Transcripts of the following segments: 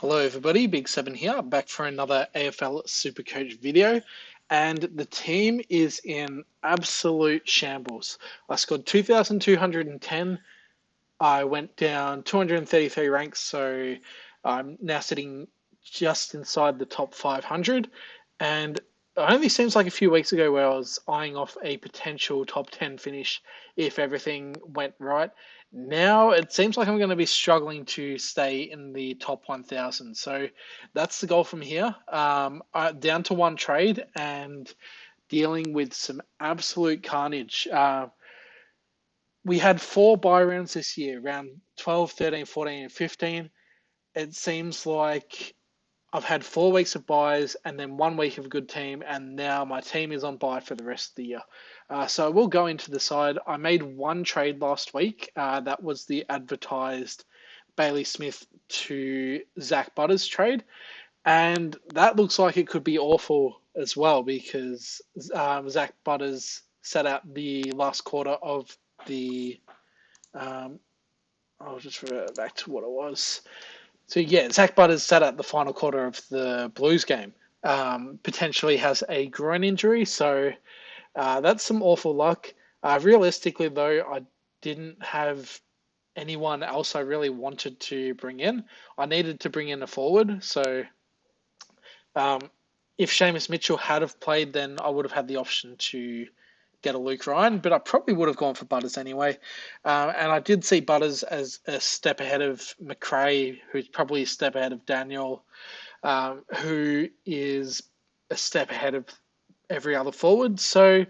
Hello everybody, Big Seven here, back for another AFL SuperCoach video, and the team is in absolute shambles. I scored 2,210, I went down 233 ranks, so I'm now sitting just inside the top 500, and it only seems like a few weeks ago where I was eyeing off a potential top 10 finish if everything went right. Now it seems like I'm going to be struggling to stay in the top 1,000. So that's the goal from here. Down to one trade and dealing with some absolute carnage. We had 4 buy rounds this year, round 12, 13, 14, and 15. It seems like I've had 4 weeks of buys and then 1 week of a good team, and now my team is on buy for the rest of the year. So I will go into the side. I made one trade last week. That was the advertised Bailey Smith to Zach Butters trade. And that looks like it could be awful as well because Zach Butters sat out the last quarter of the... I'll just revert back to what it was. So yeah, Zach Butters sat out the final quarter of the Blues game. Potentially has a groin injury, so that's some awful luck. Realistically, though, I didn't have anyone else I really wanted to bring in. I needed to bring in a forward, so if Seamus Mitchell had have played, then I would have had the option to get a Luke Ryan, but I probably would have gone for Butters anyway. And I did see Butters as a step ahead of McRae, who's probably a step ahead of Daniel, who is a step ahead of every other forward. So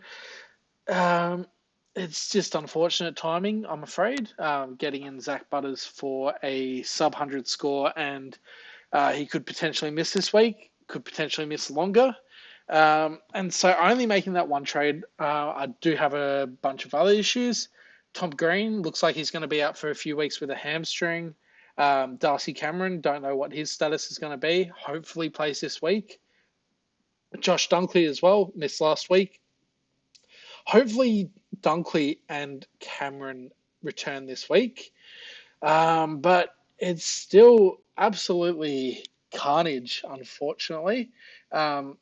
it's just unfortunate timing, I'm afraid, getting in Zach Butters for a sub-100 score, and he could potentially miss this week, could potentially miss longer. And so only making that one trade, I do have a bunch of other issues. Tom Green looks like he's going to be out for a few weeks with a hamstring. Darcy Cameron, don't know what his status is going to be. Hopefully plays this week. Josh Dunkley as well, missed last week. Hopefully Dunkley and Cameron return this week. But it's still absolutely carnage, unfortunately. So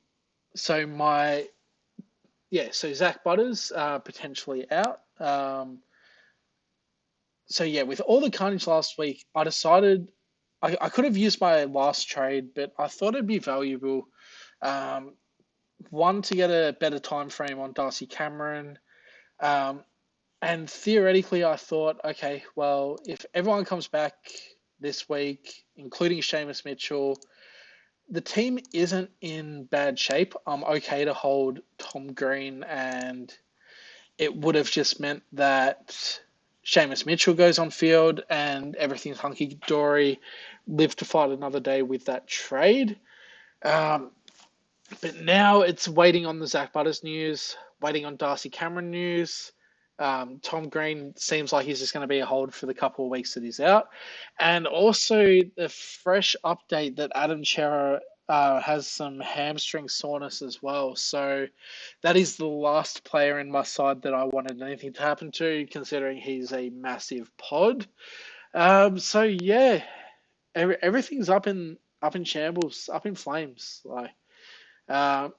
Zach Butters potentially out. With all the carnage last week, I decided I could have used my last trade, but I thought it'd be valuable. One, to get a better time frame on Darcy Cameron. And theoretically, I thought, okay, well, if everyone comes back this week, including Seamus Mitchell, the team isn't in bad shape. I'm okay to hold Tom Green, and it would have just meant that Seamus Mitchell goes on field and everything's hunky-dory, live to fight another day with that trade. But now it's waiting on the Zach Butters news, waiting on Darcy Cameron news. Tom Green seems like he's just going to be a hold for the couple of weeks that he's out. And also the fresh update that Adam Chera has some hamstring soreness as well. So that is the last player in my side that I wanted anything to happen to, considering he's a massive pod. Everything's up in shambles, up in flames. Going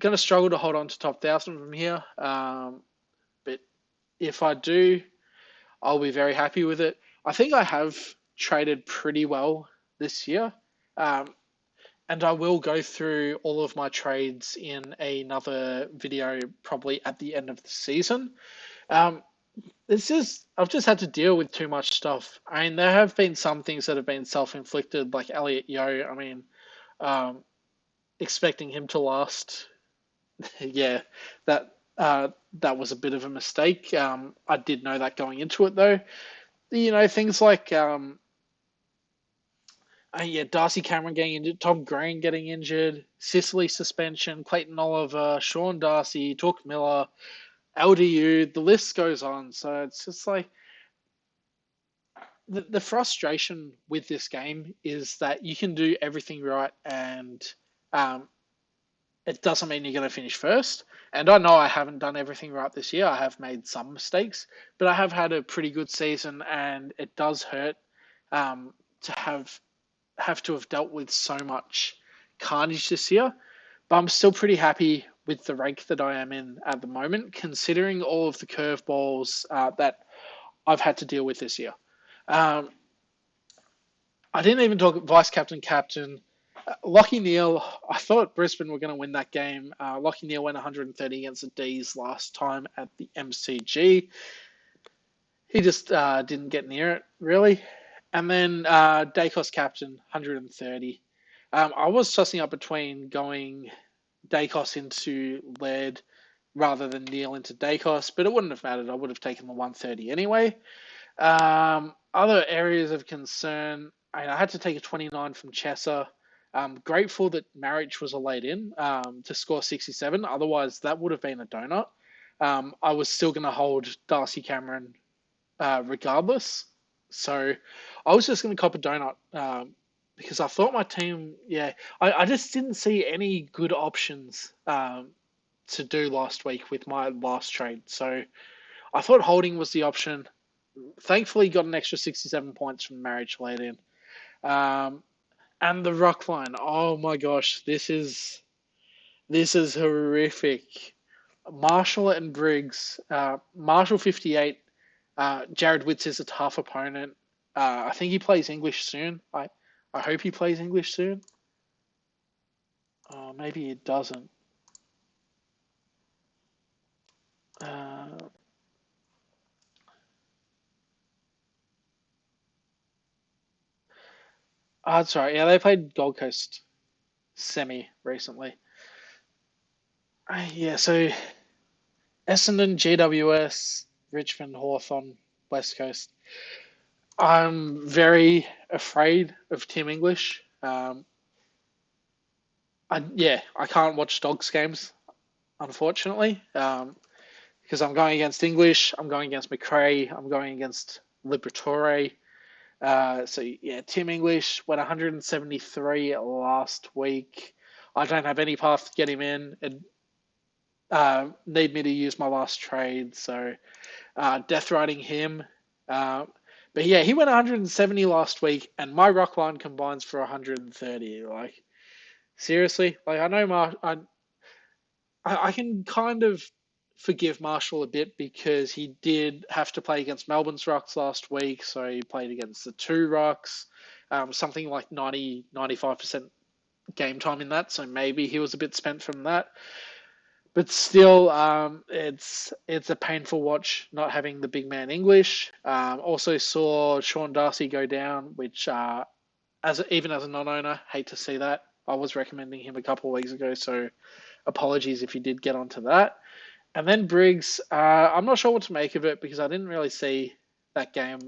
to struggle to hold on to top 1,000 from here. But if I do, I'll be very happy with it. I think I have traded pretty well this year. And I will go through all of my trades in another video probably at the end of the season. I've just had to deal with too much stuff. I mean, there have been some things that have been self-inflicted, like Elliot Yeo. I mean, expecting him to last, that was a bit of a mistake. I did know that going into it, though. Things like Darcy Cameron getting injured, Tom Green getting injured, Sicily suspension, Clayton Oliver, Sean Darcy, Took Miller, LDU, the list goes on. So it's just like the frustration with this game is that you can do everything right and it doesn't mean you're going to finish first. And I know I haven't done everything right this year. I have made some mistakes, but I have had a pretty good season, and it does hurt to have have to have dealt with so much carnage this year. But I'm still pretty happy with the rank that I am in at the moment, considering all of the curveballs that I've had to deal with this year. Um, I didn't even talk vice captain, captain. Lockie Neal, I thought Brisbane were going to win that game. Lockie Neal went 130 against the D's last time at the MCG. He just didn't get near it, really. And then Dacos captain, 130. I was tossing up between going Dacos into lead rather than Neal into Dacos, but it wouldn't have mattered. I would have taken the 130 anyway. Other areas of concern, I had to take a 29 from Chesser. I'm grateful that Marriage was a laid in to score 67. Otherwise, that would have been a donut. I was still going to hold Darcy Cameron regardless. So I was just going to cop a donut because I thought my team, I just didn't see any good options to do last week with my last trade. So I thought holding was the option. Thankfully, got an extra 67 points from Marriage laid in. And the ruck line, oh my gosh, this is horrific. Marshall and Briggs, Marshall 58, Jared Witts is a tough opponent. I think he plays English soon. I hope he plays English soon. Maybe he doesn't. That's right. Yeah, they played Gold Coast semi recently. So Essendon, GWS, Richmond, Hawthorn, West Coast. I'm very afraid of Tim English. I can't watch Dogs games, unfortunately, because I'm going against English, I'm going against McRae, I'm going against Liberatore. Tim English went 173 last week. I don't have any path to get him in. Need me to use my last trade, so death riding him. But yeah, he went 170 last week, and my ruck line combines for 130. Like, seriously, like I know I can kind of forgive Marshall a bit because he did have to play against Melbourne's rucks last week, so he played against the two rucks, something like 95% game time in that, so maybe he was a bit spent from that. But still, it's a painful watch not having the big man English. Also saw Sean Darcy go down, which even as a non-owner, hate to see that. I was recommending him a couple of weeks ago, so apologies if you did get onto that. And then Briggs, I'm not sure what to make of it because I didn't really see that game.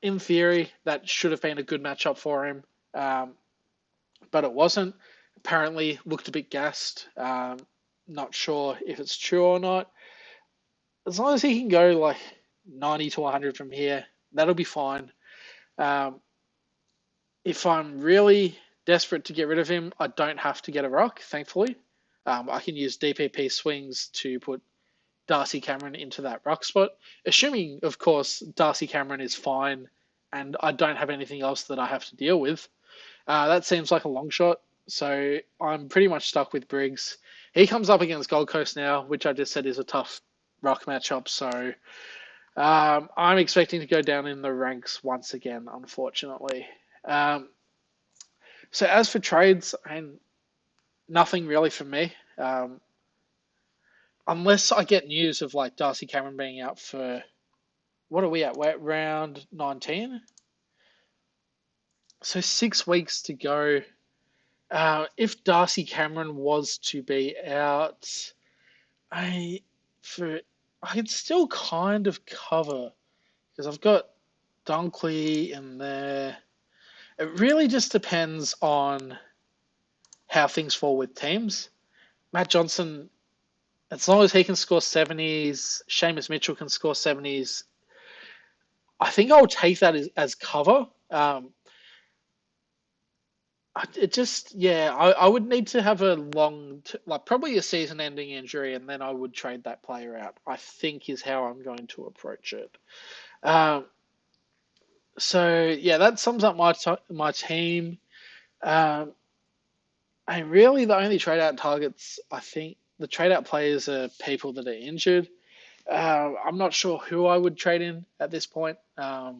In theory, that should have been a good matchup for him, but it wasn't. Apparently, looked a bit gassed. Not sure if it's true or not. As long as he can go like 90 to 100 from here, that'll be fine. If I'm really desperate to get rid of him, I don't have to get a rock, thankfully. I can use DPP swings to put Darcy Cameron into that rock spot, assuming, of course, Darcy Cameron is fine and I don't have anything else that I have to deal with. That seems like a long shot, so I'm pretty much stuck with Briggs. He comes up against Gold Coast now, which I just said is a tough rock matchup, so I'm expecting to go down in the ranks once again, unfortunately. So as for trades, nothing really for me. Unless I get news of like Darcy Cameron being out for, what are we at? We're at round 19. So 6 weeks to go. If Darcy Cameron was to be out, I could still kind of cover because I've got Dunkley in there. It really just depends on how things fall with teams. Matt Johnson, as long as he can score 70s, Seamus Mitchell can score 70s, I think I'll take that as cover. I would need to have a probably a season-ending injury, and then I would trade that player out, I think is how I'm going to approach it. So yeah, that sums up my team. Um, and really, the only trade out targets, I think, the trade out players are people that are injured. I'm not sure who I would trade in at this point. Yeah,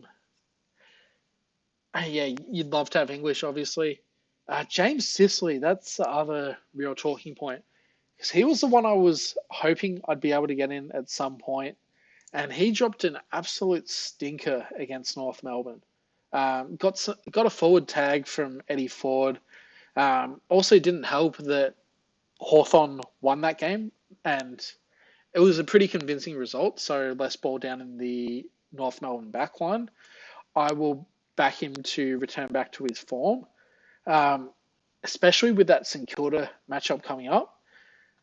you'd love to have English, obviously. James Sicily, that's the other real talking point. Because he was the one I was hoping I'd be able to get in at some point, and he dropped an absolute stinker against North Melbourne. Got a forward tag from Eddie Ford. Also, didn't help that Hawthorn won that game, and it was a pretty convincing result. So less ball down in the North Melbourne backline. I will back him to return back to his form, um, especially with that St Kilda matchup coming up.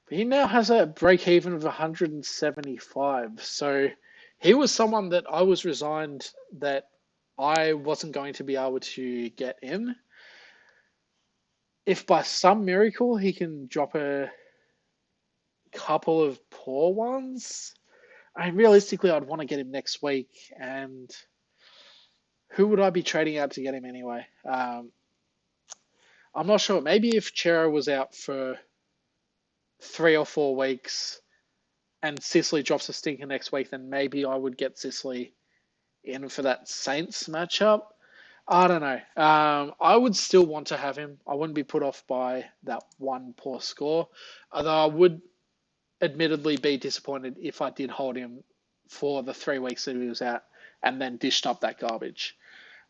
But he now has a break even of 175. So he was someone that I was resigned that I wasn't going to be able to get in. If by some miracle he can drop a couple of poor ones, realistically, I'd want to get him next week. And who would I be trading out to get him anyway? I'm not sure. Maybe if Chero was out for 3 or 4 weeks and Sicily drops a stinker next week, then maybe I would get Sicily in for that Saints matchup. I don't know. I would still want to have him. I wouldn't be put off by that one poor score. Although I would admittedly be disappointed if I did hold him for the 3 weeks that he was out and then dished up that garbage.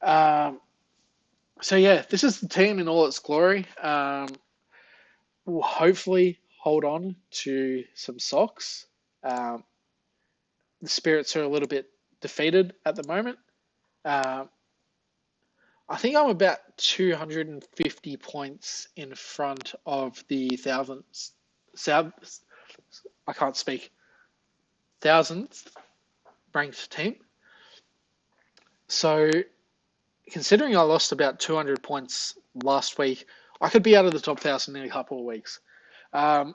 So yeah, this is the team in all its glory. We'll hopefully hold on to some socks. The Spirits are a little bit defeated at the moment. I think I'm about 250 points in front of the I can't speak, thousandth ranked team. So considering I lost about 200 points last week, I could be out of the top 1,000 in a couple of weeks. So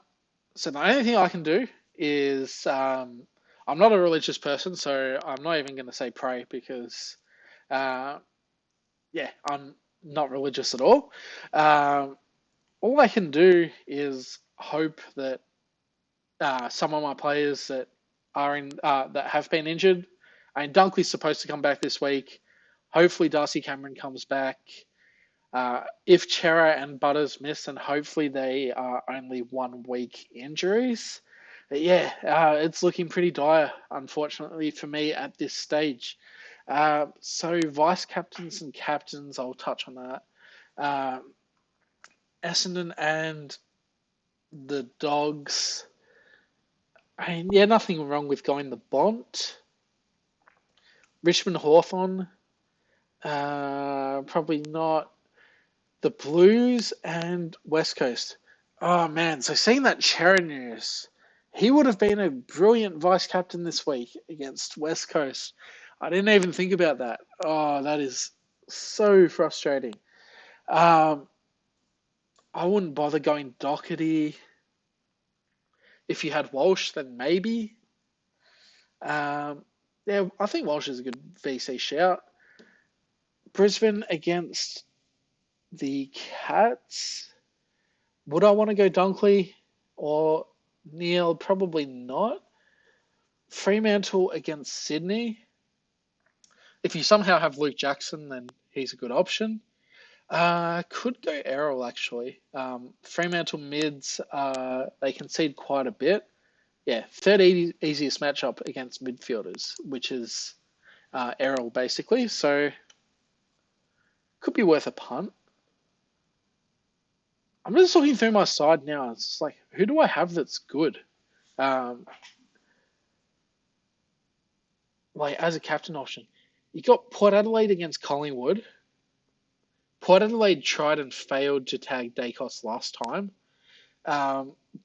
the only thing I can do is I'm not a religious person, so I'm not even going to say pray because, I'm not religious at all. All I can do is hope that some of my players that are in that have been injured. Dunkley's supposed to come back this week. Hopefully, Darcy Cameron comes back. If Chera and Butters miss, then hopefully they are only 1 week injuries. But yeah, it's looking pretty dire, unfortunately, for me at this stage. So vice captains and captains, I'll touch on that. Essendon and the Dogs. Nothing wrong with going the Bont. Richmond Hawthorn, probably not. The Blues and West Coast. Oh man, so seeing that Chera news, he would have been a brilliant vice captain this week against West Coast. I didn't even think about that. Oh, that is so frustrating. I wouldn't bother going Doherty. If you had Walsh, then maybe. I think Walsh is a good VC shout. Brisbane against the Cats. Would I want to go Dunkley or Neil? Probably not. Fremantle against Sydney. If you somehow have Luke Jackson, then he's a good option. Could go Errol, actually. Fremantle mids, they concede quite a bit. Yeah, third easiest matchup against midfielders, which is Errol, basically. So, could be worth a punt. I'm just looking through my side now. It's just like, who do I have that's good? Like, as a captain option. You got Port Adelaide against Collingwood. Port Adelaide tried and failed to tag Dacos last time.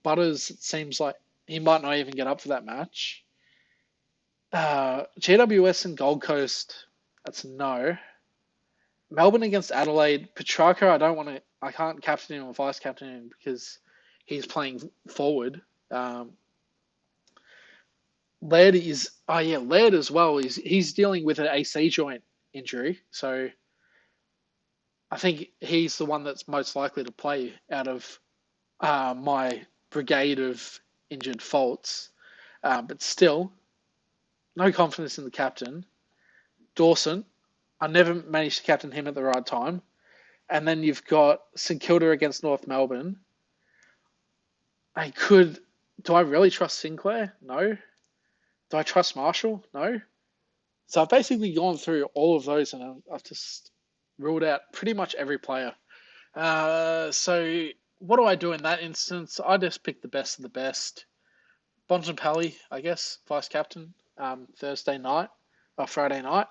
Butters, it seems like he might not even get up for that match. GWS and Gold Coast, that's a no. Melbourne against Adelaide. Petrarca, I can't captain him or vice captain him because he's playing forward. Laird as well. He's dealing with an AC joint injury. So I think he's the one that's most likely to play out of my brigade of injured faults. But still, no confidence in the captain. Dawson, I never managed to captain him at the right time. And then you've got St Kilda against North Melbourne. Do I really trust Sinclair? No. Do I trust Marshall? No. So I've basically gone through all of those and I've just ruled out pretty much every player. So what do I do in that instance? I just pick the best of the best. Bontempelli, I guess, vice captain, Thursday night or Friday night.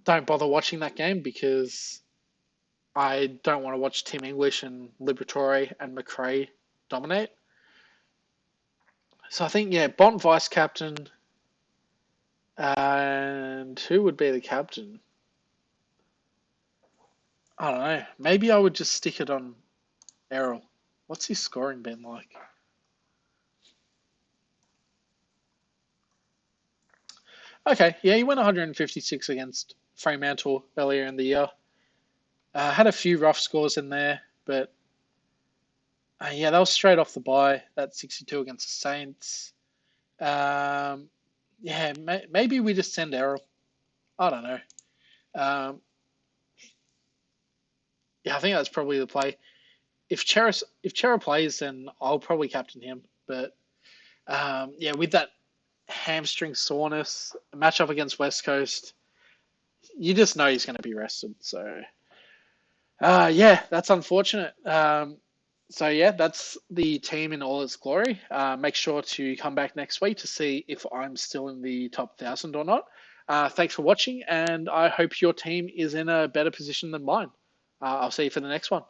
Don't bother watching that game because I don't want to watch Tim English and Liberatore and McRae dominate. So I think, yeah, Bont vice captain. And who would be the captain? I don't know. Maybe I would just stick it on Errol. What's his scoring been like? Okay, yeah, he went 156 against Fremantle earlier in the year. Had a few rough scores in there, but yeah, that was straight off the bye. That 62 against the Saints. Yeah, maybe we just send Errol. I don't know. Um, yeah, I think that's probably the play. If Chera plays, then I'll probably captain him. But yeah, with that hamstring soreness, a matchup against West Coast, you just know he's going to be rested. So yeah, that's unfortunate. So yeah, that's the team in all its glory. Make sure to come back next week to see if I'm still in the top 1,000 or not. Thanks for watching, and I hope your team is in a better position than mine. I'll see you for the next one.